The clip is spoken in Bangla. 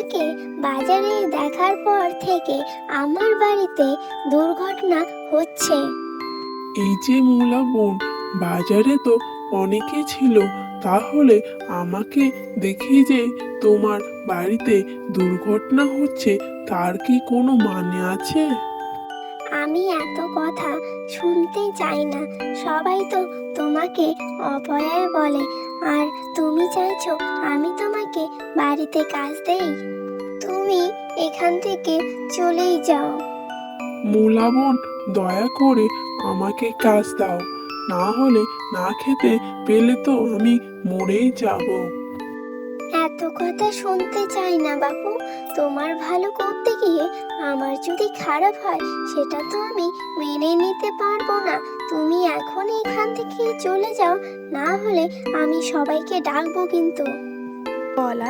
তোমাকে বাজারে দেখার পর থেকে আমার বাড়িতে দুর্ঘটনা হচ্ছে। এই যে মূলা বোন, বাজারে তো অনেকে ছিল, তাহলে আমাকে দেখে যে তোমার বাড়িতে দুর্ঘটনা হচ্ছে তার কি কোনো মানে আছে? আমি এত কথা শুনতে চাই না। সবাই তো তোমাকে অপয়া বলে, আর তুমি চাইছো আমি তোমাকে বাড়িতে কাজ দেই? তুমি এখান থেকে চলেই যাও। মূলা বোন, দয়া করে আমাকে কাজ দাও, না হলে না খেতে পেলে তো আমি মরেই যাব। এত কথা শুনতে চাই না বাপু। তোমার ভালো করতে গিয়ে আমার যদি খারাপ হয় সেটা তো আমি মেনে নিতে পারবো না। তুমি এখন এখান থেকে চলে যাও, না হলে আমি সবাইকে ডাকবো কিন্তু। বলা